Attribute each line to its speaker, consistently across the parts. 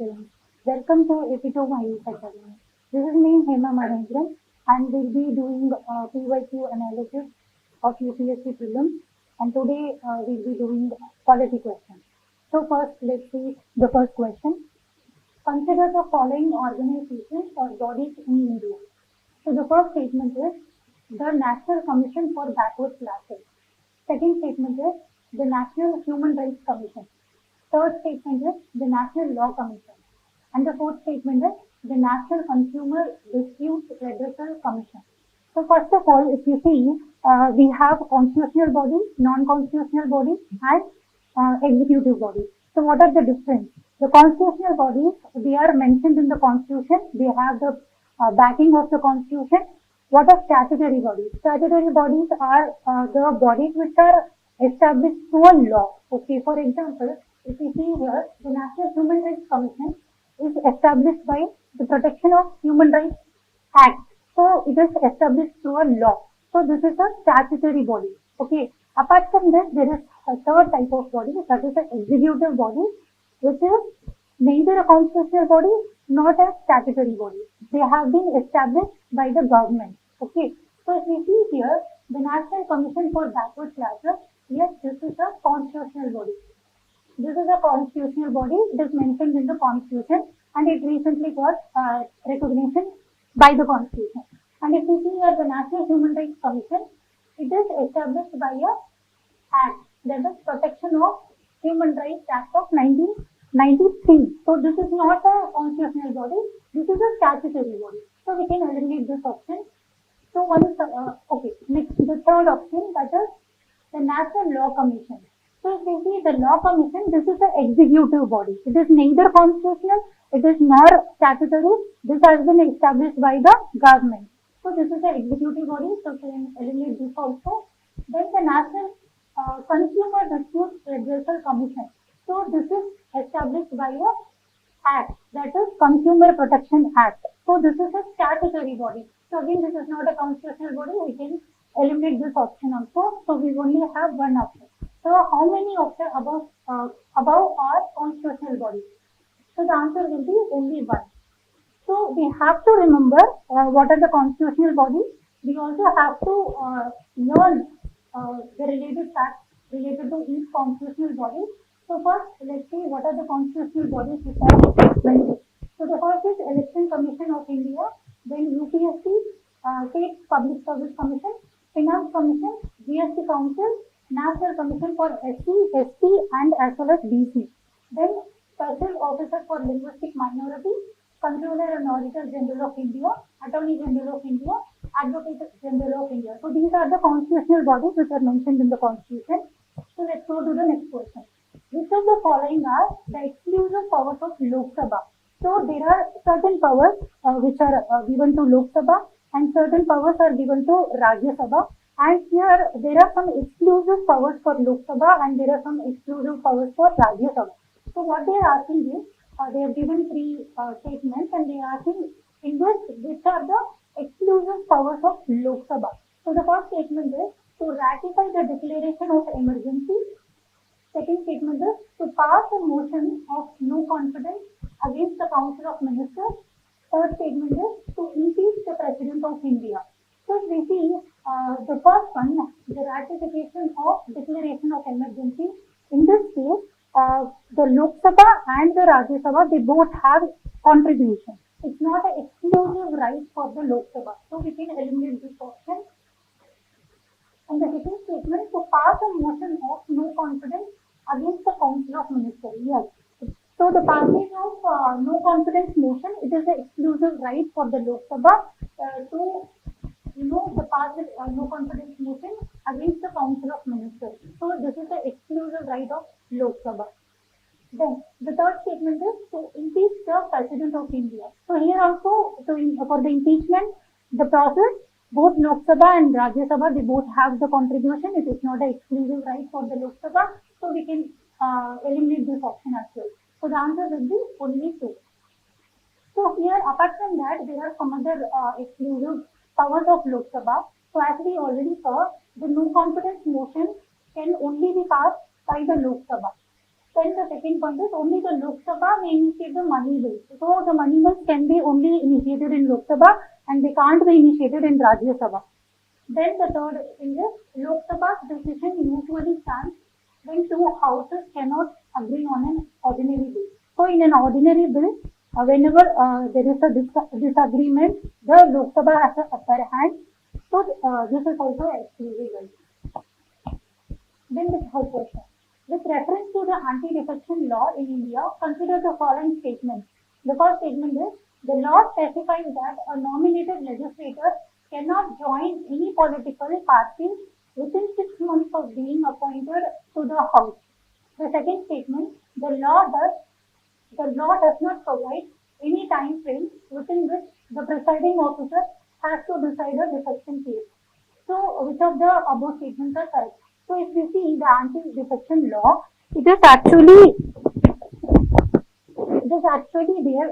Speaker 1: students. Welcome to Epitome IAS Academy. This is me, Hema Mahendran, and we'll be doing PYQ analysis of UPSC prelims. And today we'll be doing quality questions. So first, let's see the first question. Consider the following organizations or bodies in India. So the first statement is the National Commission for Backward Classes. Second statement is the National Human Rights Commission. Third statement is the National Law Commission. And the fourth statement is the National Consumer Dispute Redressal Commission. So first of all, if you see, we have constitutional body, non-constitutional body, and executive body. So what are the difference? The constitutional bodies, they are mentioned in the constitution. They have the backing of the constitution. What are statutory bodies? Statutory bodies are the bodies which are established through a law. Okay, for example, if you see here, the National Human Rights Commission is established by the Protection of Human Rights Act. So it is established through a law. So this is a statutory body. Okay. Apart from this, there is a third type of body, that is an executive body, which is neither a constitutional body nor a statutory body. They have been established by the government. Okay. So if we see here, the National Commission for Backward Classes, yes, this is a constitutional body. This is a constitutional body. It is mentioned in the Constitution, and it recently got recognition by the Constitution. And if we see here, the National Human Rights Commission, it is established by a Act, that is Protection of Human Rights Act of 1993. So this is not a constitutional body. This is a statutory body. So we can eliminate this option. So once, okay, next the third option, that is the National Law Commission. So if we see the Law Commission, this is an executive body. It is neither constitutional, it is nor statutory. This has been established by the government. So this is an executive body, so we can eliminate this also. Then the National Consumer Dispute Redressal Commission. So this is established by a Act, that is Consumer Protection Act. So this is a statutory body. So again, this is not a constitutional body. We can eliminate this option also. So we only have one option. So how many options above are constitutional bodies? So the answer will be only one. So we have to remember what are the constitutional bodies. We also have to learn the related facts related to each constitutional body. So first, let's see what are the constitutional bodies which are mentioned. So the first is Election Commission of India, then UPSC, State Public Service Commission, Finance Commission, GST Council, National Commission for SC, ST, and as well as BC. Then Special Officer for Linguistic Minorities, Controller and Auditor General of India, Attorney General of India, Advocate General of India. So these are the constitutional bodies which are mentioned in the Constitution. So let's go to the next question. Which of the following are the exclusive powers of Lok Sabha? So there are certain powers which are given to Lok Sabha, and certain powers are given to Rajya Sabha. And here there are some exclusive powers for Lok Sabha and there are some exclusive powers for Rajya Sabha. So what they are asking is, they have given three statements and they are asking in which are the exclusive powers of Lok Sabha. So the first statement is to ratify the declaration of emergency. Second statement is to pass a motion of no confidence against the Council of Ministers. Third statement is to impeach the President of India. So if we see the first one, the ratification of declaration of emergency, in this case, the Lok Sabha and the Rajya Sabha, they both have contribution. It's not an exclusive right for the Lok Sabha. So we can eliminate this option. And the second statement, to pass a motion of no confidence against the Council of Ministers. Yes. So the passage of no confidence motion, it is an exclusive right for the Lok Sabha to the passage no confidence motion against the Council of Ministers. So this is the exclusive right of Lok Sabha. Then the third statement is to impeach the President of India. So here also, for the impeachment, the process, both Lok Sabha and Rajya Sabha, they both have the contribution. It is not an exclusive right for the Lok Sabha. So we can eliminate this option as well. So the answer will be only 2. So here, apart from that, there are some other exclusive powers of Lok Sabha. So as we already saw, the no confidence motion can only be passed by the Lok Sabha. Then the second point is only the Lok Sabha may initiate the money bills. So the money bills can be only initiated in Lok Sabha and they can't be initiated in Rajya Sabha. Then the third thing is Lok Sabha's decision usually stands when two houses cannot agree on an ordinary bill. So in an ordinary bill, whenever there is a disagreement, the Lok Sabha has the upper hand. So this is also exclusive. Then the third question. With reference to the anti-defection law in India, consider the following statements. The first statement is, the law specifies that a nominated legislator cannot join any political party within 6 months of being appointed to the House. The second statement, the law does not provide any time frame within which the presiding officer has to decide a defection case. So, which of the above statements are correct? So, if you see the anti-defection law, it is actually there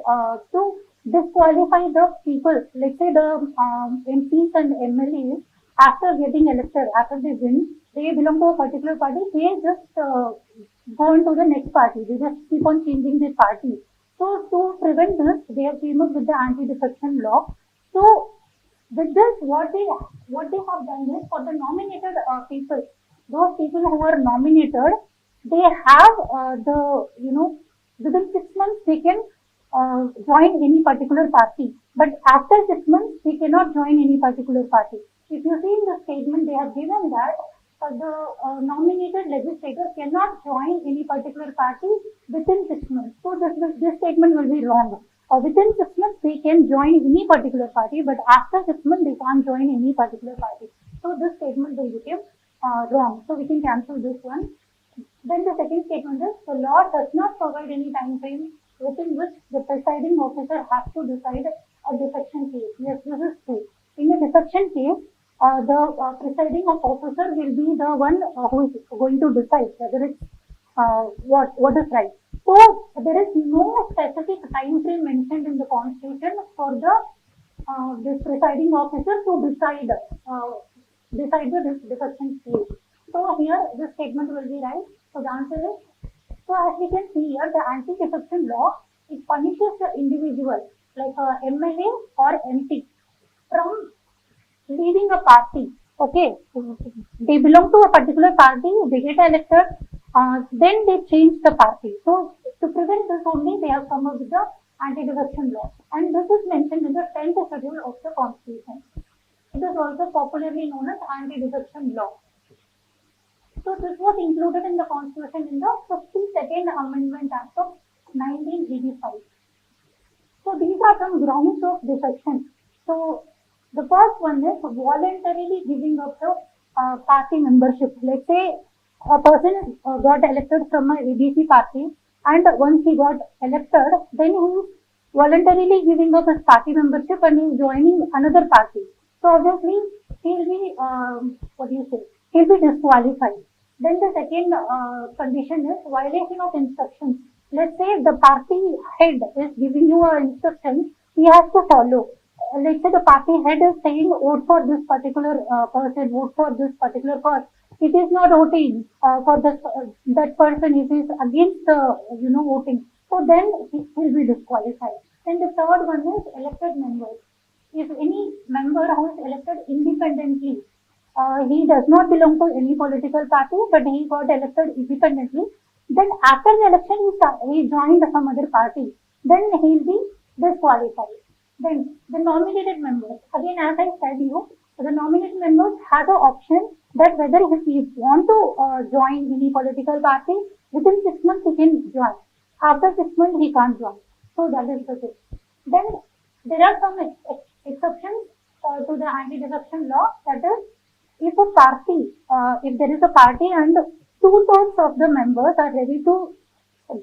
Speaker 1: to disqualify the people, let's say the MPs and MLAs, after getting elected, after they win, they belong to a particular party, they just go on to the next party, they just keep on changing their party. So, to prevent this, they have came up with the anti-defection law. So, with this, what they have done is for the nominated people, those people who are nominated, they have within 6 months they can join any particular party. But after 6 months, they cannot join any particular party. If you see in the statement, they have given that the nominated legislator cannot join any particular party within 6 months. So this statement will be wrong. Within 6 months, they can join any particular party, but after 6 months, they can't join any particular party. So this statement will become wrong. So we can cancel this one. Then the second statement is, the law does not provide any time frame within which the presiding officer has to decide a defection case. Yes, this is true. In a defection case, the presiding officer will be the one who is going to decide whether it's what is right. So there is no specific time frame mentioned in the constitution for the this presiding officer to decide the defection case. So here this statement will be right. So the answer is, so as we can see here, the anti-defection law, it punishes the individual like a MLA or MP from leading a party. Okay, they belong to a particular party, they get elected, then they change the party. So to prevent this only, they have come up with the anti-defection law, and this is mentioned in the 10th schedule of the Constitution. It is also popularly known as anti-defection law. So this was included in the Constitution in the 52nd Amendment Act of 1985. So these are some grounds of defection. So the first one is voluntarily giving up the party membership. Let's say a person got elected from a ABC party, and once he got elected, then he is voluntarily giving up his party membership and he is joining another party. So obviously he will be he'll be disqualified. Then the second condition is violation of instructions. Let's say the party head is giving you an instruction, he has to follow. Let's say the party head is saying vote for this particular person, vote for this particular cause. It is not voting for that person. It is against voting. So then he will be disqualified. Then the third one is elected members. If any member who is elected independently, he does not belong to any political party, but he got elected independently. Then after the election, he joined some other party. Then he will be disqualified. Then the nominated members, again as I said the nominated members have the option that whether if he want to join any political party, within 6 months he can join. After 6 months he can't join. So that is the thing. Then there are some exceptions to the anti-defection law. That is, if a party, if there is a party and 2/3 of the members are ready to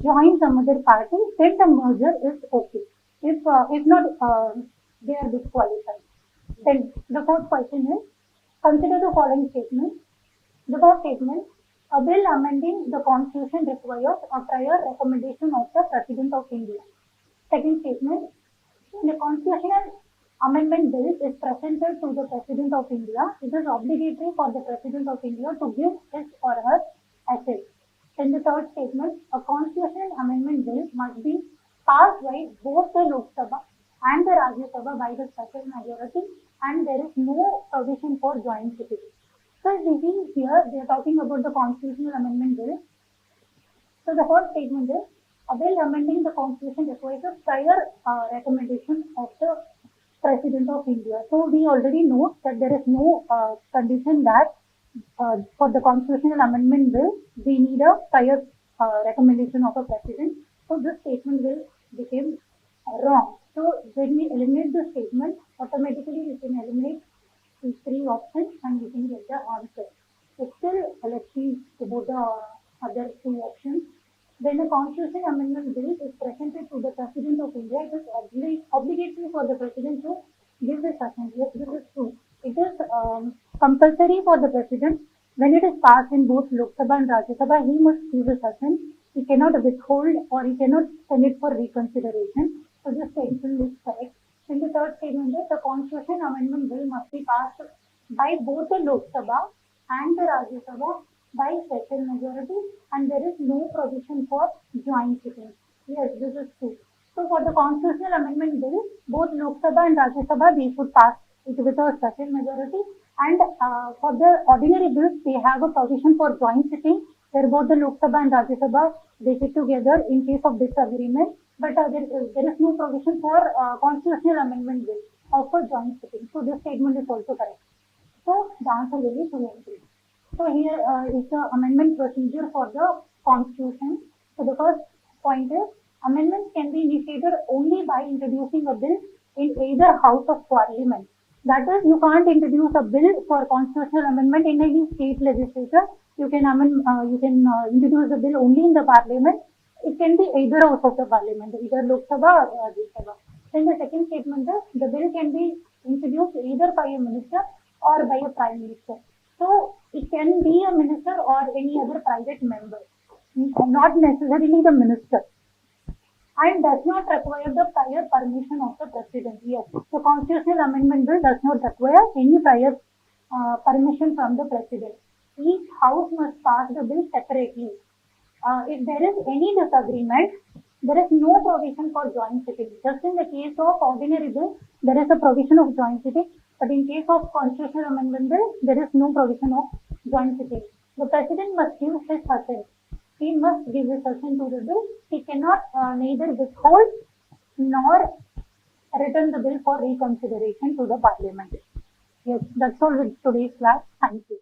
Speaker 1: join some other party, then the merger is okay. If not, they are disqualified. Then the fourth question is, consider the following statement. The first statement, a bill amending the constitution requires a prior recommendation of the President of India. Second statement, when the constitutional amendment bill is presented to the President of India, it is obligatory for the President of India to give his or her assent. Then the third statement, a constitutional amendment bill must be passed by both the Lok Sabha and the Rajya Sabha by the special majority, and there is no provision for joint sitting. So as we see here, they are talking about the constitutional amendment bill. So the first statement is, a bill amending the constitution requires a prior recommendation of the President of India. So we already know that there is no condition that for the constitutional amendment bill, we need a prior recommendation of a president. So this statement will become wrong. So when we eliminate the statement, automatically we can eliminate these three options and we can get the answer. So still, let's see about the other two options. When a constitution amendment bill is presented to the President of India, it is obligatory for the President to give his assent. Yes, this is true. It is compulsory for the President. When it is passed in both Lok Sabha and Rajya Sabha, he must give his assent. He cannot withhold or he cannot send it for reconsideration. So this statement is correct. Then the third statement is the constitution amendment bill must be passed by both the Lok Sabha and the Rajya Sabha by special majority, and there is no provision for joint sitting. Yes, this is true. So for the constitutional amendment bill, both Lok Sabha and Rajya Sabha, they should pass it with a special majority, and for the ordinary bills, they have a provision for joint sitting, where both the Lok Sabha and Rajya Sabha, they sit together in case of disagreement, but there is no provision for constitutional amendment bill or for joint sitting. So this statement is also correct. So the answer will be 2 and 3. So here is the amendment procedure for the constitution. So the first point is, amendments can be initiated only by introducing a bill in either house of parliament. That is, you can't introduce a bill for constitutional amendment in any state legislature. You can introduce the bill only in the parliament. It can be either house of the parliament, either Lok Sabha or Rajya Sabha. Then the second statement is, the bill can be introduced either by a minister or by a prime minister. So it can be a minister or any other private member, not necessarily the minister, and does not require the prior permission of the president. Yes, the constitutional amendment bill does not require any prior permission from the president. Each house must pass the bill separately. If there is any disagreement, there is no provision for joint sitting. Just in the case of ordinary bill, there is a provision of joint sitting. But in case of constitutional amendment bill, there is no provision of joint sitting. The president must give his assent. He must give his assent to the bill. He cannot neither withhold nor return the bill for reconsideration to the parliament. Yes, that's all with today's class. Thank you.